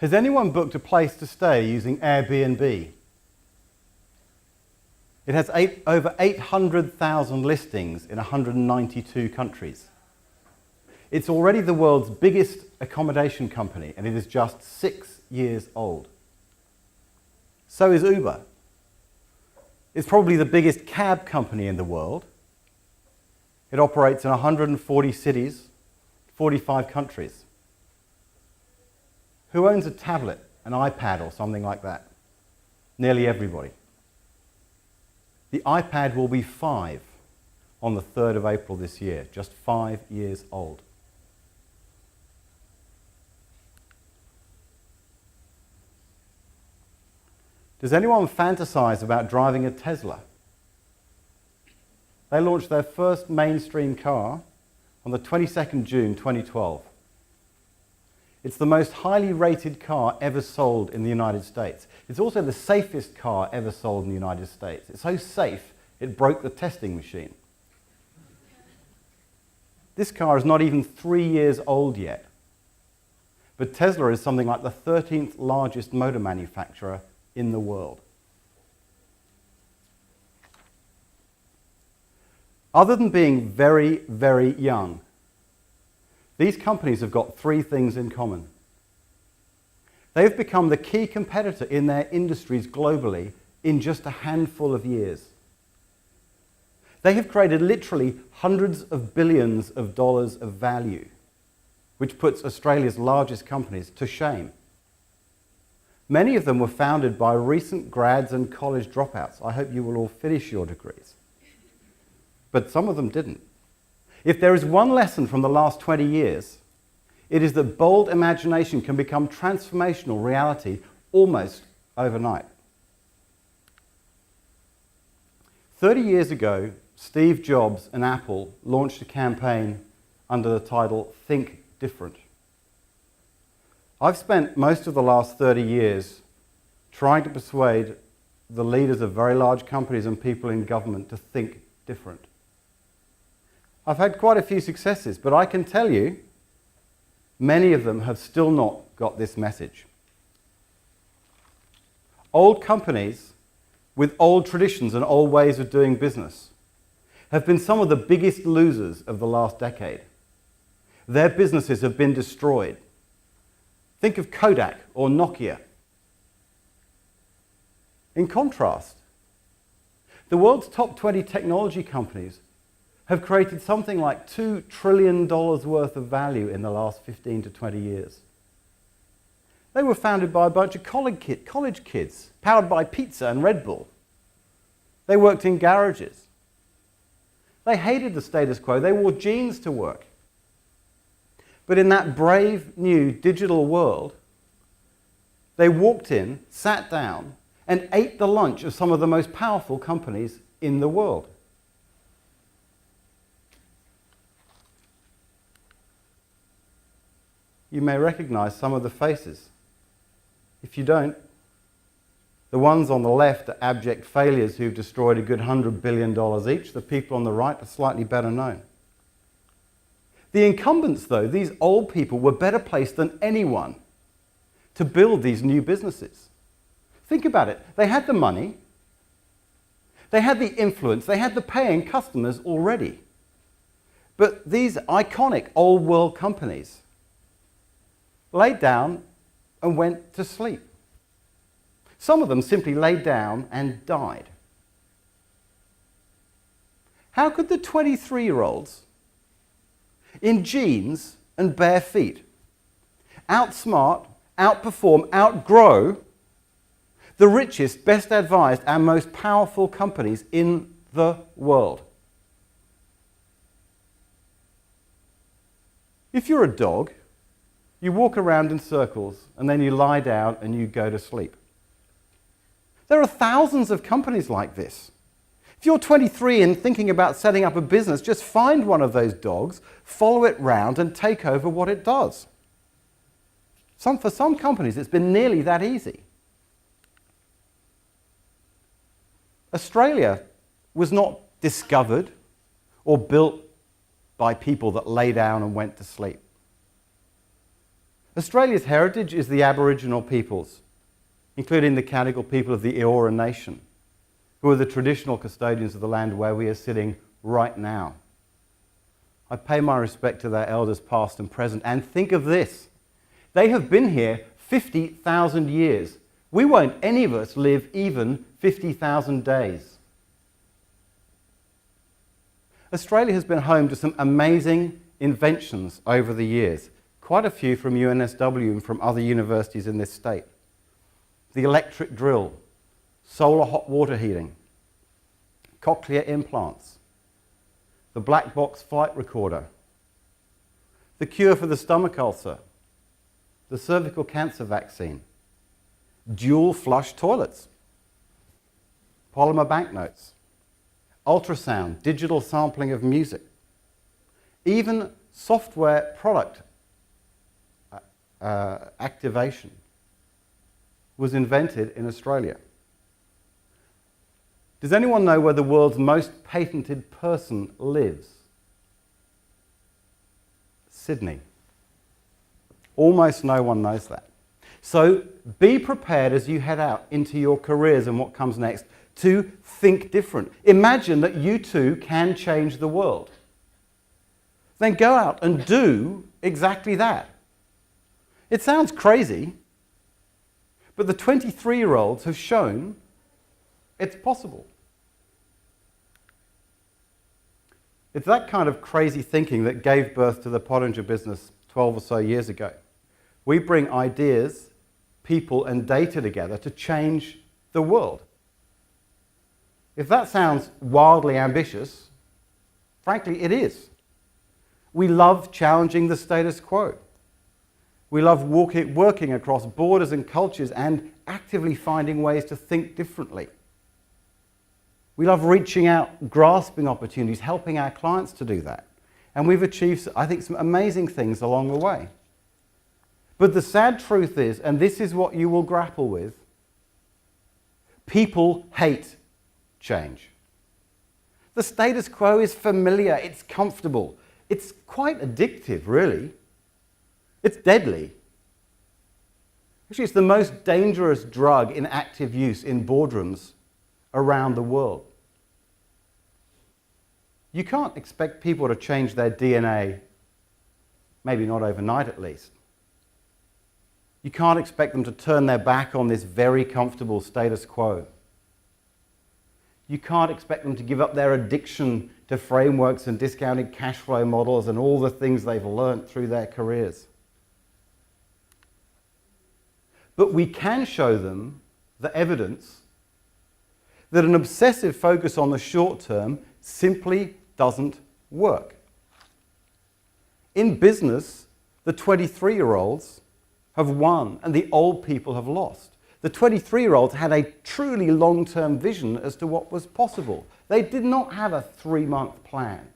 Has anyone booked a place to stay using Airbnb? It has over 800,000 listings in 192 countries. It's already the world's biggest accommodation company, and it is just 6 years old. So is Uber. It's probably the biggest cab company in the world. It operates in 140 cities, 45 countries. Who owns a tablet, an iPad or something like that? Nearly everybody. The iPad will be 5 on the 3rd of April this year, just 5 years old. Does anyone fantasize about driving a Tesla? They launched their first mainstream car on the 22nd June 2012. It's the most highly rated car ever sold in the United States. It's also the safest car ever sold in the United States. It's so safe, it broke the testing machine. This car is not even 3 years old yet. But Tesla is something like the 13th largest motor manufacturer in the world. Other than being very, very young, these companies have got 3 things in common. They've become the key competitor in their industries globally in just a handful of years. They have created literally hundreds of billions of dollars of value, which puts Australia's largest companies to shame. Many of them were founded by recent grads and college dropouts. I hope you will all finish your degrees. But some of them didn't. If there is one lesson from the last 20 years, it is that bold imagination can become transformational reality almost overnight. 30 years ago, Steve Jobs and Apple launched a campaign under the title Think Different. I've spent most of the last 30 years trying to persuade the leaders of very large companies and people in government to think different. I've had quite a few successes, but I can tell you, many of them have still not got this message. Old companies with old traditions and old ways of doing business have been some of the biggest losers of the last decade. Their businesses have been destroyed. Think of Kodak or Nokia. In contrast, the world's top 20 technology companies have created something like $2 trillion worth of value in the last 15 to 20 years. They were founded by a bunch of college kids, powered by pizza and Red Bull. They worked in garages. They hated the status quo. They wore jeans to work. But in that brave new digital world, they walked in, sat down, and ate the lunch of some of the most powerful companies in the world. You may recognize some of the faces. If you don't, the ones on the left are abject failures who've destroyed a good $100 billion each. The people on the right are slightly better known. The incumbents, though, these old people, were better placed than anyone to build these new businesses. Think about it. They had the money, they had the influence, they had the paying customers already. But these iconic old world companies laid down and went to sleep. Some of them simply laid down and died. How could the 23-year-olds in jeans and bare feet outsmart, outperform, outgrow the richest, best advised, and most powerful companies in the world? If you're a dog, you walk around in circles and then you lie down and you go to sleep. There are thousands of companies like this. If you're 23 and thinking about setting up a business, just find one of those dogs, follow it round and take over what it does. For some companies, it's been nearly that easy. Australia was not discovered or built by people that lay down and went to sleep. Australia's heritage is the Aboriginal peoples, including the Cadigal people of the Eora Nation, who are the traditional custodians of the land where we are sitting right now. I pay my respect to their elders past and present, and think of this. They have been here 50,000 years. We won't, any of us, live even 50,000 days. Australia has been home to some amazing inventions over the years, quite a few from UNSW and from other universities in this state. The electric drill, solar hot water heating, cochlear implants, the black box flight recorder, the cure for the stomach ulcer, the cervical cancer vaccine, dual flush toilets, polymer banknotes, ultrasound, digital sampling of music, even software product activation was invented in Australia. Does anyone know where the world's most patented person lives? Sydney. Almost no one knows that. So be prepared as you head out into your careers and what comes next to think different. Imagine that you too can change the world. Then go out and do exactly that. It sounds crazy, but the 23-year-olds have shown it's possible. It's that kind of crazy thinking that gave birth to the Pottinger business 12 or so years ago. We bring ideas, people, and data together to change the world. If that sounds wildly ambitious, frankly, it is. We love challenging the status quo. We love working across borders and cultures and actively finding ways to think differently. We love reaching out, grasping opportunities, helping our clients to do that. And we've achieved, I think, some amazing things along the way. But the sad truth is, and this is what you will grapple with, people hate change. The status quo is familiar, it's comfortable, it's quite addictive, really. It's deadly. Actually, it's the most dangerous drug in active use in boardrooms around the world. You can't expect people to change their DNA, maybe not overnight at least. You can't expect them to turn their back on this very comfortable status quo. You can't expect them to give up their addiction to frameworks and discounted cash flow models and all the things they've learned through their careers. But we can show them the evidence that an obsessive focus on the short term simply doesn't work. In business, the 23-year-olds have won and the old people have lost. The 23-year-olds had a truly long-term vision as to what was possible. They did not have a 3-month plan.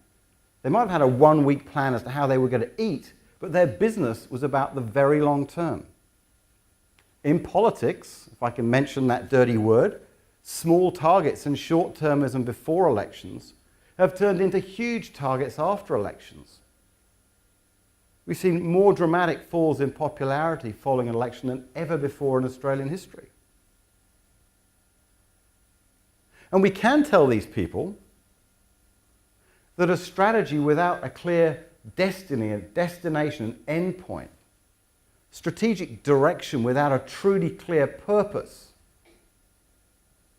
They might have had a 1-week plan as to how they were going to eat, but their business was about the very long term. In politics, if I can mention that dirty word, small targets and short-termism before elections have turned into huge targets after elections. We've seen more dramatic falls in popularity following an election than ever before in Australian history. And we can tell these people that a strategy without a clear destiny, a destination, an endpoint, strategic direction without a truly clear purpose,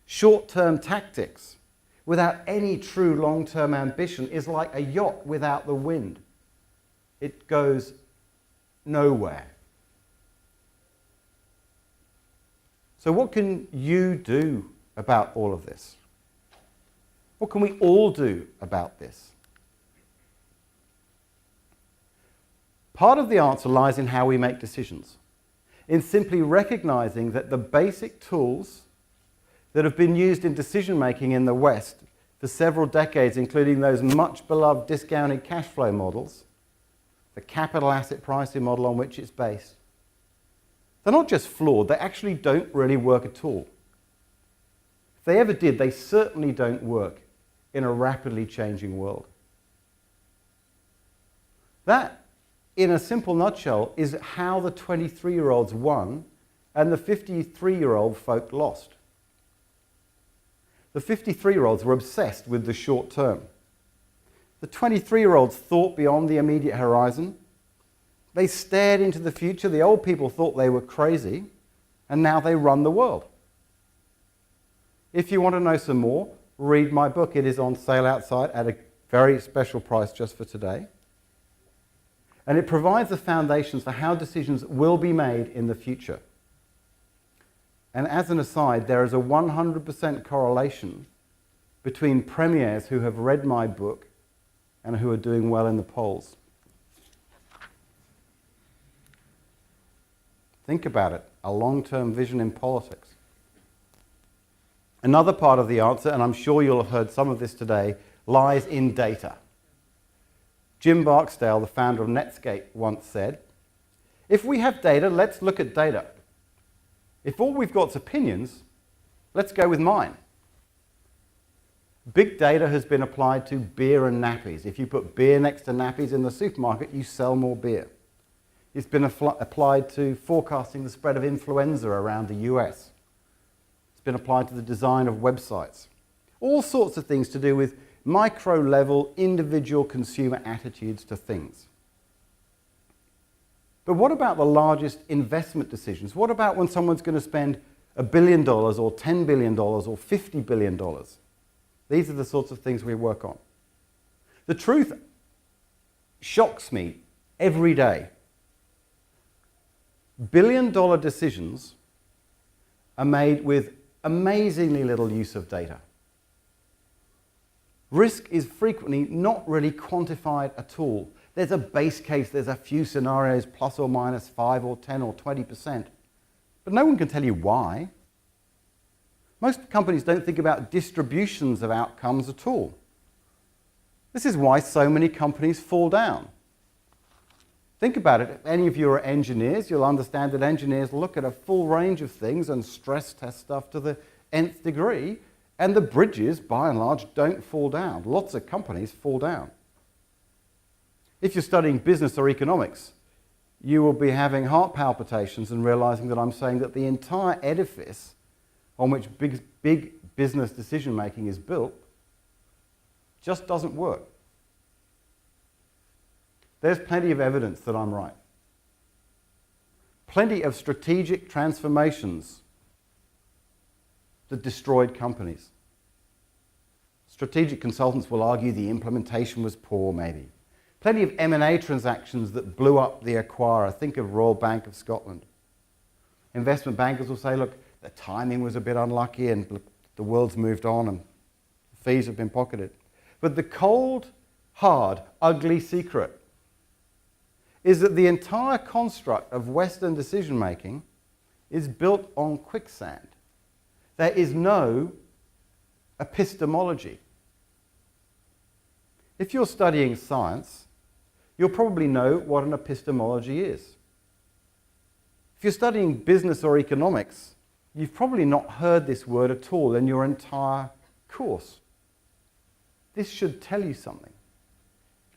short-term tactics without any true long-term ambition is like a yacht without the wind. It goes nowhere. So what can you do about all of this? What can we all do about this? Part of the answer lies in how we make decisions, in simply recognizing that the basic tools that have been used in decision-making in the West for several decades, including those much-beloved discounted cash flow models, the capital asset pricing model on which it's based, they're not just flawed, they actually don't really work at all. If they ever did, they certainly don't work in a rapidly changing world. That in a simple nutshell, is how the 23-year-olds won and the 53-year-old folk lost. The 53-year-olds were obsessed with the short term. The 23-year-olds thought beyond the immediate horizon. They stared into the future. The old people thought they were crazy, and now they run the world. If you want to know some more, read my book. It is on sale outside at a very special price just for today. And it provides the foundations for how decisions will be made in the future. And as an aside, there is a 100% correlation between premiers who have read my book and who are doing well in the polls. Think about it, a long-term vision in politics. Another part of the answer, and I'm sure you'll have heard some of this today, lies in data. Jim Barksdale, the founder of Netscape, once said, "If we have data, let's look at data. If all we've got is opinions, let's go with mine." Big data has been applied to beer and nappies. If you put beer next to nappies in the supermarket, you sell more beer. It's been applied to forecasting the spread of influenza around the US. It's been applied to the design of websites. All sorts of things to do with micro-level, individual consumer attitudes to things. But what about the largest investment decisions? What about when someone's going to spend $1 billion or $10 billion or $50 billion? These are the sorts of things we work on. The truth shocks me every day. Billion-dollar decisions are made with amazingly little use of data. Risk is frequently not really quantified at all. There's a base case, there's a few scenarios, plus or minus 5 or 10 or 20%. But no one can tell you why. Most companies don't think about distributions of outcomes at all. This is why so many companies fall down. Think about it. If any of you are engineers, you'll understand that engineers look at a full range of things and stress test stuff to the nth degree, and the bridges, by and large, don't fall down. Lots of companies fall down. If you're studying business or economics, you will be having heart palpitations and realizing that I'm saying that the entire edifice on which big business decision-making is built just doesn't work. There's plenty of evidence that I'm right. Plenty of strategic transformations that destroyed companies. Strategic consultants will argue the implementation was poor, maybe. Plenty of M&A transactions that blew up the acquirer. Think of Royal Bank of Scotland. Investment bankers will say, look, the timing was a bit unlucky and the world's moved on and fees have been pocketed. But the cold, hard, ugly secret is that the entire construct of Western decision-making is built on quicksand. There is no epistemology. If you're studying science, you'll probably know what an epistemology is. If you're studying business or economics, you've probably not heard this word at all in your entire course. This should tell you something.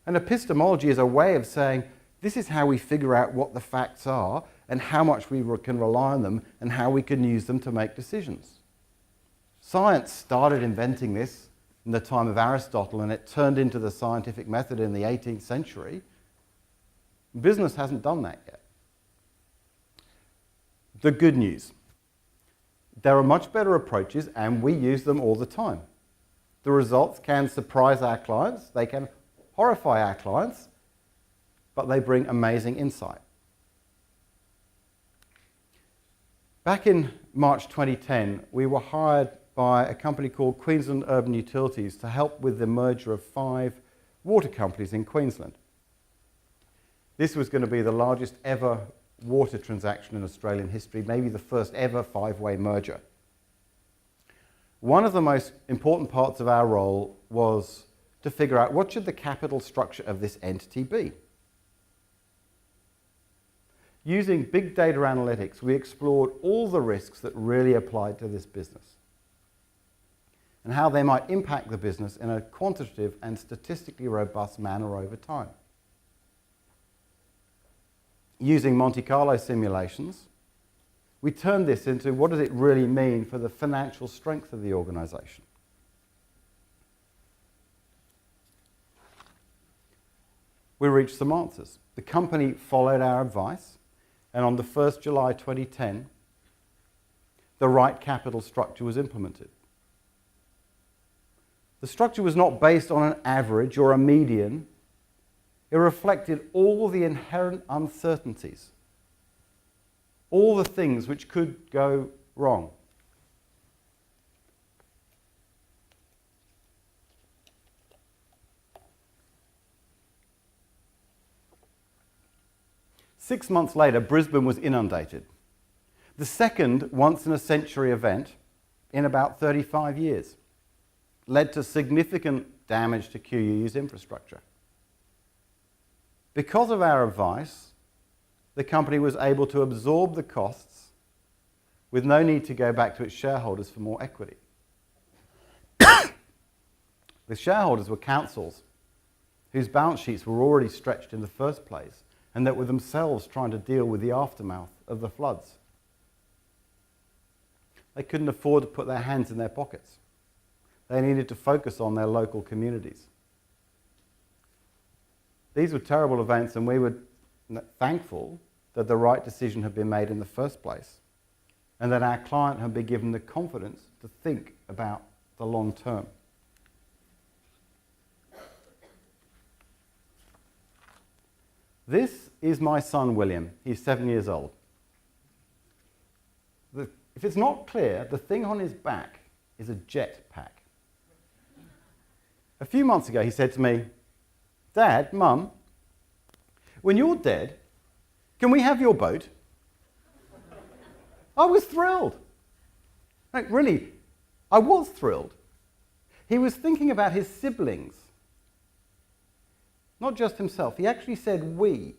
An epistemology is a way of saying, this is how we figure out what the facts are and how much we can rely on them and how we can use them to make decisions. Science started inventing this in the time of Aristotle, and it turned into the scientific method in the 18th century. Business hasn't done that yet. The good news. There are much better approaches, and we use them all the time. The results can surprise our clients, they can horrify our clients, but they bring amazing insight. Back in March 2010, we were hired by a company called Queensland Urban Utilities to help with the merger of 5 water companies in Queensland. This was going to be the largest ever water transaction in Australian history, maybe the first ever 5-way merger. One of the most important parts of our role was to figure out what should the capital structure of this entity be. Using big data analytics, we explored all the risks that really applied to this business and how they might impact the business in a quantitative and statistically robust manner over time. using Monte Carlo simulations, we turned this into what does it really mean for the financial strength of the organisation. We reached some answers. The company followed our advice, and on the 1st July 2010, the right capital structure was implemented. The structure was not based on an average or a median. It reflected all the inherent uncertainties, all the things which could go wrong. Six months later, Brisbane was inundated. The second once-in-a-century event in about 35 years led to significant damage to QUU's infrastructure. Because of our advice, the company was able to absorb the costs with no need to go back to its shareholders for more equity. The shareholders were councils whose balance sheets were already stretched in the first place and that were themselves trying to deal with the aftermath of the floods. They couldn't afford to put their hands in their pockets. They needed to focus on their local communities. These were terrible events, and we were thankful that the right decision had been made in the first place and that our client had been given the confidence to think about the long term. This is my son, William. He's 7 years old. If it's not clear, the thing on his back is a jet pack. A few months ago, he said to me, "Dad, Mum, when you're dead, can we have your boat?" I was thrilled. Like, really, I was thrilled. He was thinking about his siblings, not just himself. He actually said we.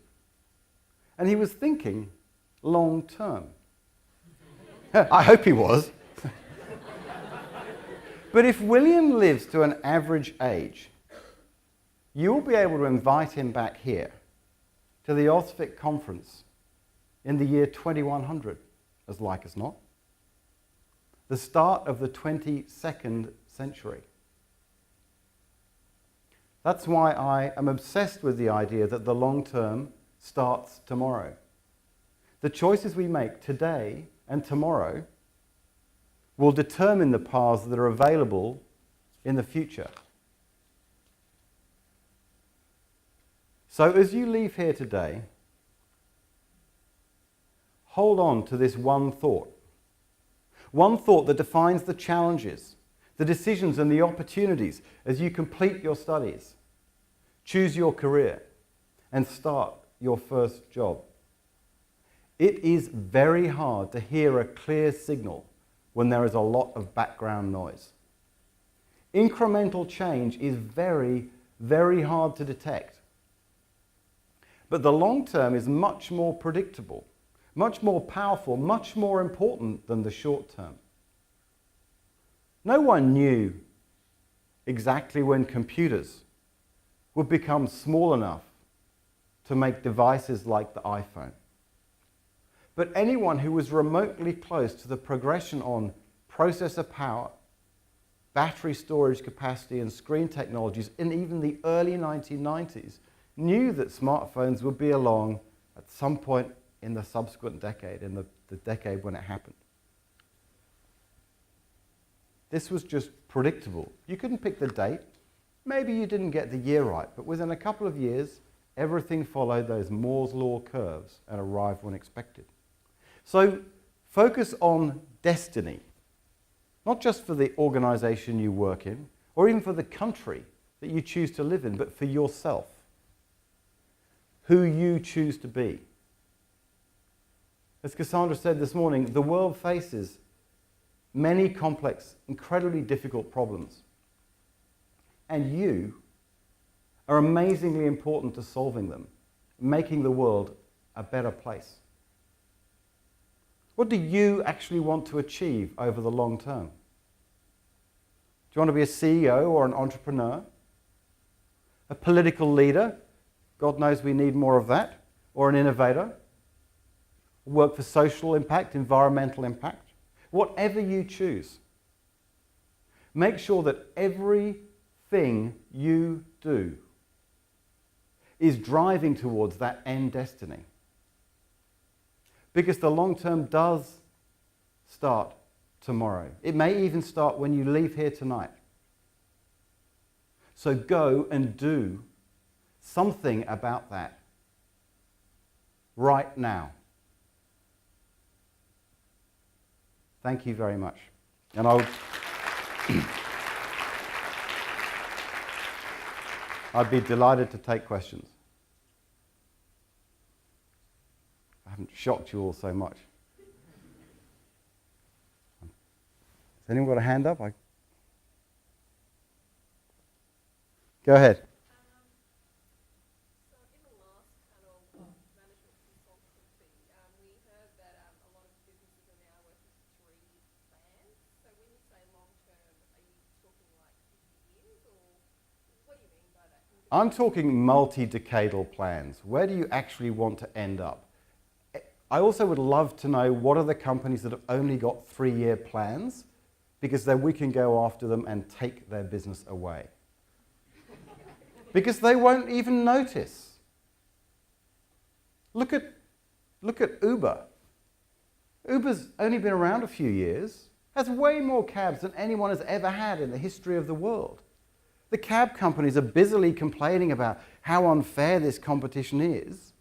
And he was thinking long term. I hope he was. But if William lives to an average age, you'll be able to invite him back here to the AUSFIC conference in the year 2100, as like as not. The start of the 22nd century. That's why I am obsessed with the idea that the long term starts tomorrow. The choices we make today and tomorrow will determine the paths that are available in the future. So as you leave here today, hold on to this one thought that defines the challenges, the decisions and the opportunities as you complete your studies, choose your career, and start your first job. It is very hard to hear a clear signal when there is a lot of background noise. Incremental change is very, very hard to detect. But the long term is much more predictable, much more powerful, much more important than the short term. No one knew exactly when computers would become small enough to make devices like the iPhone. But anyone who was remotely close to the progression on processor power, battery storage capacity, and screen technologies in even the early 1990s knew that smartphones would be along at some point in the subsequent decade, in the decade when it happened. This was just predictable. You couldn't pick the date. Maybe you didn't get the year right, but within a couple of years, everything followed those Moore's Law curves and arrived when expected. So focus on destiny, not just for the organization you work in, or even for the country that you choose to live in, but for yourself, who you choose to be. As Cassandra said this morning, the world faces many complex, incredibly difficult problems. And you are amazingly important to solving them, making the world a better place. What do you actually want to achieve over the long term? Do you want to be a CEO or an entrepreneur? A political leader? God knows we need more of that. Or an innovator? work for social impact, environmental impact, whatever you choose. Make sure that everything you do is driving towards that end destiny. Because the long term does start tomorrow. It may even start when you leave here tonight. So go and do something about that right now. Thank you very much. And I'd be delighted to take questions. I haven't shocked you all so much. Has anyone got a hand up? Go ahead. So in the last panel of management consultancy, we heard that a lot of businesses are now working to 3 plans. So when you say long term, are you talking like 50 years, or what do you mean by that? I'm talking multi-decadal plans. Where do you actually want to end up? I also would love to know what are the companies that have only got 3-year plans, because then we can go after them and take their business away. Because they won't even notice. Look at Uber. Uber's only been around a few years, has way more cabs than anyone has ever had in the history of the world. The cab companies are busily complaining about how unfair this competition is.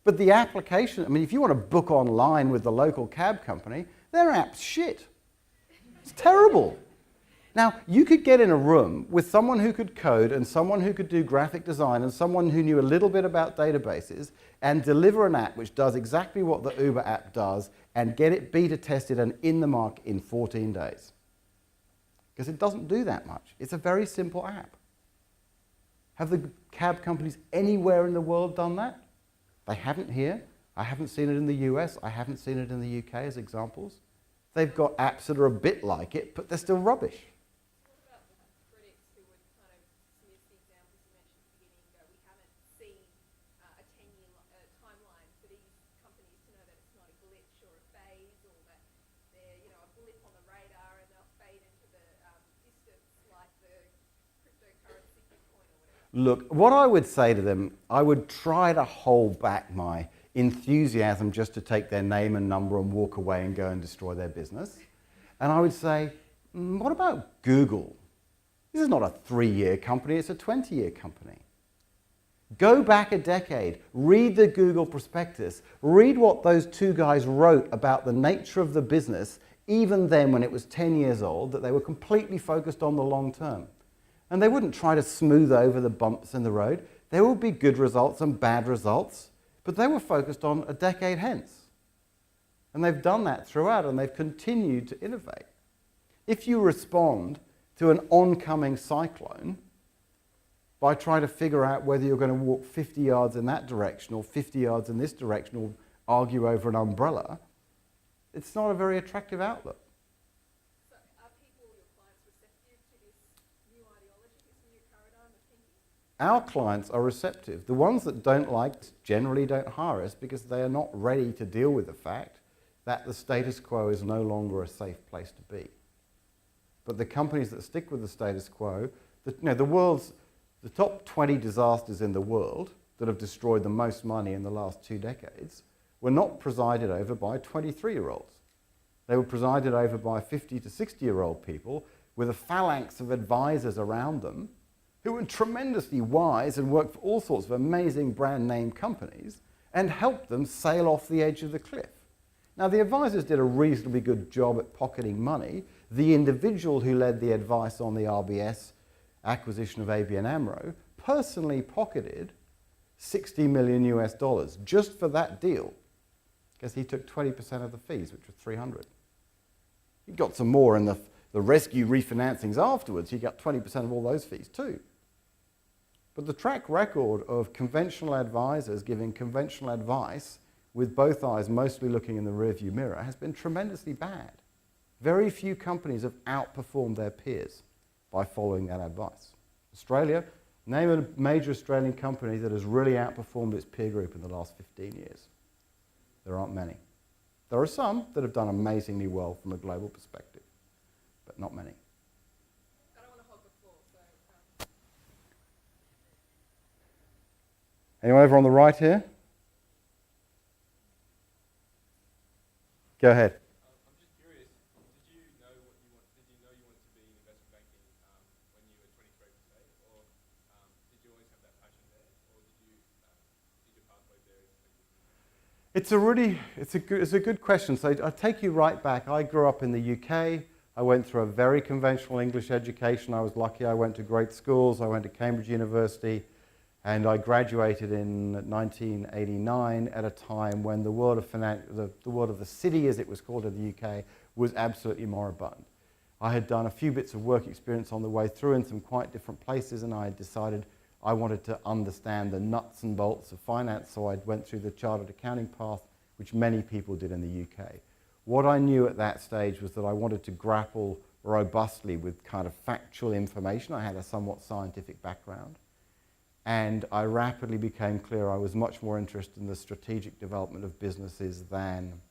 But the application, I mean, if you want to book online with the local cab company, their app's shit. It's terrible. Now, you could get in a room with someone who could code and someone who could do graphic design and someone who knew a little bit about databases and deliver an app which does exactly what the Uber app does and get it beta tested and in the market in 14 days. Because it doesn't do that much. It's a very simple app. Have the cab companies anywhere in the world done that? They haven't here. I haven't seen it in the US. I haven't seen it in the UK as examples. They've got apps that are a bit like it, but they're still rubbish. What about the critics who would kind of dismiss the examples you mentioned at the beginning, go, we haven't seen a 10-year timeline for these companies to know that it's not a glitch or a phase, or that they're, a blip on the radar and they'll fade into the distance like the cryptocurrency Bitcoin or whatever? Look, what I would say to them, I would try to hold back my enthusiasm just to take their name and number and walk away and go and destroy their business. And I would say, what about Google? This is not a 3-year company, it's a 20-year company. Go back a decade, read the Google prospectus, read what those 2 guys wrote about the nature of the business, even then when it was 10 years old, that they were completely focused on the long term. And they wouldn't try to smooth over the bumps in the road. There will be good results and bad results, but they were focused on a decade hence. And they've done that throughout, and they've continued to innovate. If you respond to an oncoming cyclone by trying to figure out whether you're going to walk 50 yards in that direction or 50 yards in this direction or argue over an umbrella, it's not a very attractive outlook. So are people, your clients, receptive to this new ideology, this new paradigm of thinking? Our clients are receptive. The ones that don't like us generally don't hire us because they are not ready to deal with the fact that the status quo is no longer a safe place to be. But the companies that stick with the status quo, the top 20 disasters in the world that have destroyed the most money in the last 2 decades were not presided over by 23-year-olds. They were presided over by 50 to 60-year-old people with a phalanx of advisors around them who were tremendously wise and worked for all sorts of amazing brand name companies and helped them sail off the edge of the cliff. Now, the advisors did a reasonably good job at pocketing money. The individual who led the advice on the RBS acquisition of ABN AMRO personally pocketed $60 million US just for that deal, because he took 20% of the fees, which was 300. He got some more in the rescue refinancings afterwards. He got 20% of all those fees too. But the track record of conventional advisors giving conventional advice with both eyes mostly looking in the rearview mirror has been tremendously bad. Very few companies have outperformed their peers by following that advice. Australia, name a major Australian company that has really outperformed its peer group in the last 15 years. There aren't many. There are some that have done amazingly well from a global perspective, but not many. I don't want to hog the floor, so... Anyone over on the right here? Go ahead. I'm just curious, did you know you wanted to be in investment banking when you were 23, say, or did you always have that passion there, or did your pathway there? It's a good question. So I'll take you right back. I grew up in the UK. I went through a very conventional English education. I was lucky. I went to great schools. I went to Cambridge University. And I graduated in 1989 at a time when the world of the city, as it was called in the UK, was absolutely moribund. I had done a few bits of work experience on the way through in some quite different places, and I had decided I wanted to understand the nuts and bolts of finance, so I went through the chartered accounting path, which many people did in the UK. What I knew at that stage was that I wanted to grapple robustly with kind of factual information. I had a somewhat scientific background. And I rapidly became clear I was much more interested in the strategic development of businesses than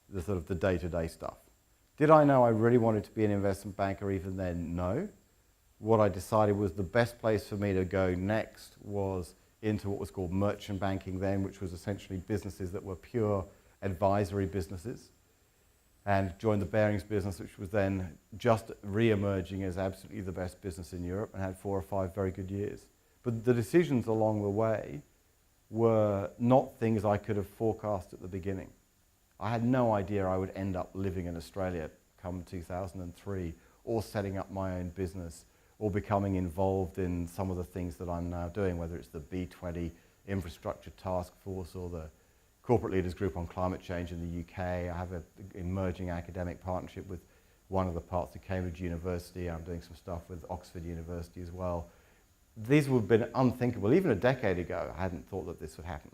the sort of the day-to-day stuff. Did I know I really wanted to be an investment banker even then? No. What I decided was the best place for me to go next was into what was called merchant banking then, which was essentially businesses that were pure advisory businesses, and joined the bearings business, which was then just re-emerging as absolutely the best business in Europe, and had 4 or 5 very good years. But the decisions along the way were not things I could have forecast at the beginning. I had no idea I would end up living in Australia come 2003, or setting up my own business, or becoming involved in some of the things that I'm now doing, whether it's the B20 infrastructure task force or the Corporate Leaders Group on Climate Change in the UK. I have an emerging academic partnership with one of the parts of Cambridge University. I'm doing some stuff with Oxford University as well. These would have been unthinkable. Even a decade ago, I hadn't thought that this would happen.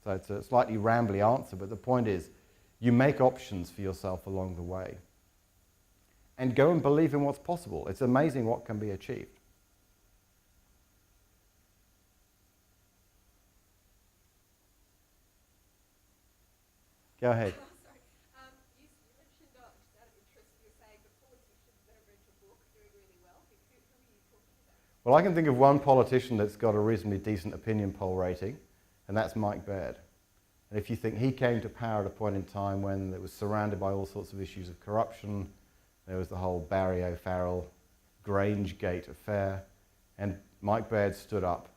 So it's a slightly rambly answer, but the point is, you make options for yourself along the way. And go and believe in what's possible. It's amazing what can be achieved. Go ahead. Oh, sorry. You mentioned, just out of interest, you were saying the politicians that have read your book are doing really well. Who are you talking about? Well, I can think of one politician that's got a reasonably decent opinion poll rating, and that's Mike Baird. And if you think he came to power at a point in time when it was surrounded by all sorts of issues of corruption, there was the whole Barry O'Farrell, Grange Gate affair, and Mike Baird stood up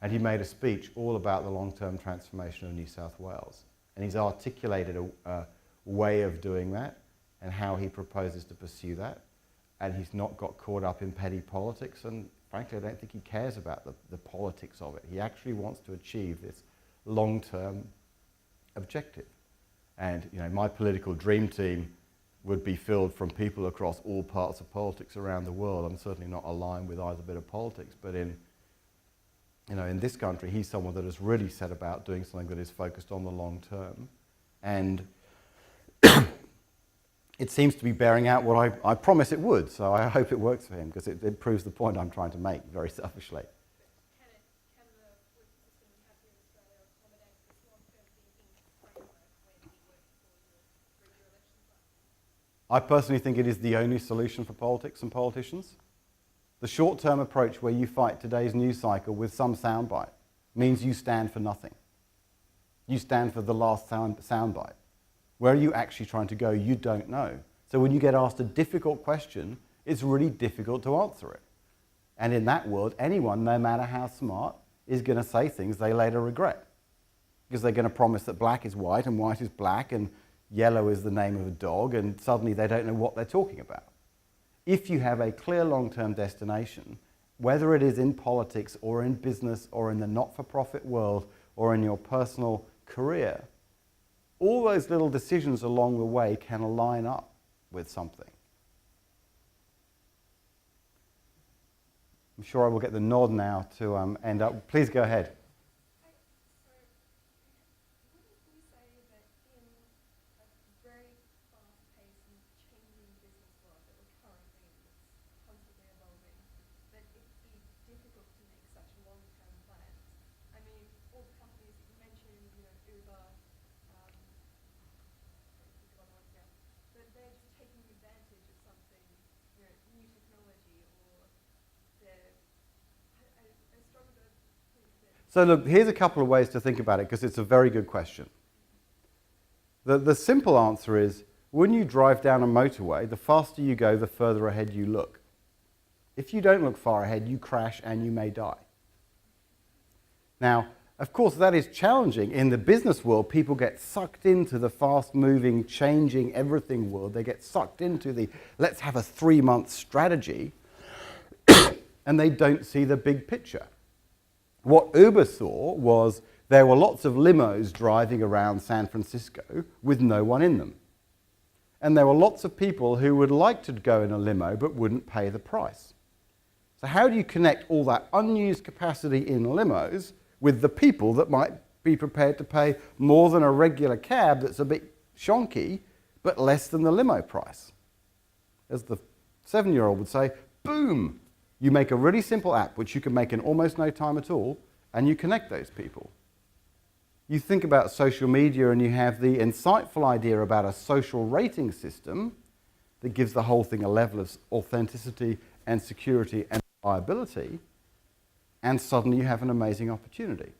and he made a speech all about the long-term transformation of New South Wales. And he's articulated a way of doing that and how he proposes to pursue that. And he's not got caught up in petty politics, and frankly I don't think he cares about the politics of it. He actually wants to achieve this long-term objective. And you know, my political dream team would be filled from people across all parts of politics around the world. I'm certainly not aligned with either bit of politics, but in this country, he's someone that has really set about doing something that is focused on the long term. And it seems to be bearing out what I promise it would, so I hope it works for him, because it proves the point I'm trying to make, very selfishly. Can the political system we have here in Australia accommodate this long-term thinking framework when we work towards a 3-year election cycle? I personally think it is the only solution for politics and politicians. The short-term approach where you fight today's news cycle with some soundbite means you stand for nothing. You stand for the last soundbite. Where are you actually trying to go? You don't know. So when you get asked a difficult question, it's really difficult to answer it. And in that world, anyone, no matter how smart, is going to say things they later regret. Because they're going to promise that black is white and white is black and yellow is the name of a dog, and suddenly they don't know what they're talking about. If you have a clear long-term destination, whether it is in politics or in business or in the not-for-profit world or in your personal career, all those little decisions along the way can line up with something. I'm sure I will get the nod now to end up. Please go ahead. So, wouldn't we say that in a very fast-paced and changing business world that we're currently in, that's constantly evolving, that it'd be difficult to make such long-term plans? I mean, all the companies that you mentioned, Uber, So look, here's a couple of ways to think about it because it's a very good question. The simple answer is, when you drive down a motorway, the faster you go, the further ahead you look. If you don't look far ahead, you crash and you may die. Now, of course, that is challenging. In the business world, people get sucked into the fast-moving, changing everything world. They get sucked into the, let's have a 3-month strategy, and they don't see the big picture. What Uber saw was there were lots of limos driving around San Francisco with no one in them. And there were lots of people who would like to go in a limo but wouldn't pay the price. So how do you connect all that unused capacity in limos with the people that might be prepared to pay more than a regular cab that's a bit shonky, but less than the limo price? As the 7-year-old would say, boom! You make a really simple app, which you can make in almost no time at all, and you connect those people. You think about social media and you have the insightful idea about a social rating system that gives the whole thing a level of authenticity and security and reliability, and suddenly you have an amazing opportunity.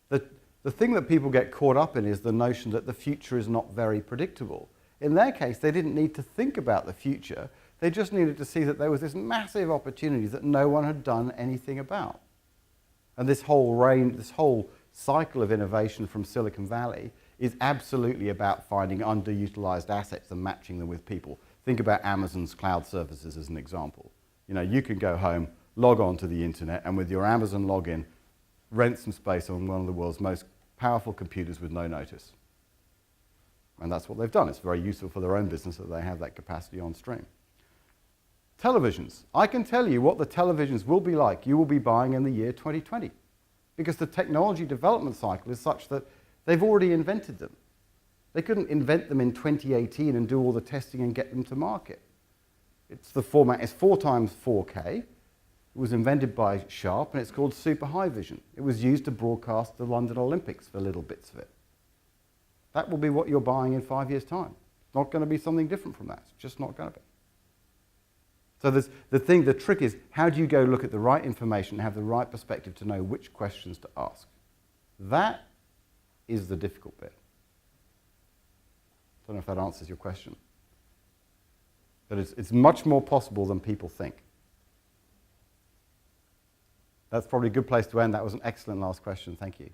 The thing that people get caught up in is the notion that the future is not very predictable. In their case, they didn't need to think about the future. They just needed to see that there was this massive opportunity that no one had done anything about. And this whole cycle of innovation from Silicon Valley is absolutely about finding underutilized assets and matching them with people. Think about Amazon's cloud services as an example. You know, you can go home, log on to the internet, and with your Amazon login, rent some space on one of the world's most powerful computers with no notice. And that's what they've done. It's very useful for their own business that they have that capacity on stream. Televisions. I can tell you what the televisions will be like you will be buying in the year 2020, because the technology development cycle is such that they've already invented them. They couldn't invent them in 2018 and do all the testing and get them to market. The format is 4 times 4K. It was invented by Sharp, and it's called Super High Vision. It was used to broadcast the London Olympics for little bits of it. That will be what you're buying in 5 years' time. It's not going to be something different from that. It's just not going to be. So the trick is, how do you go look at the right information and have the right perspective to know which questions to ask? That is the difficult bit. I don't know if that answers your question. But it's much more possible than people think. That's probably a good place to end. That was an excellent last question. Thank you.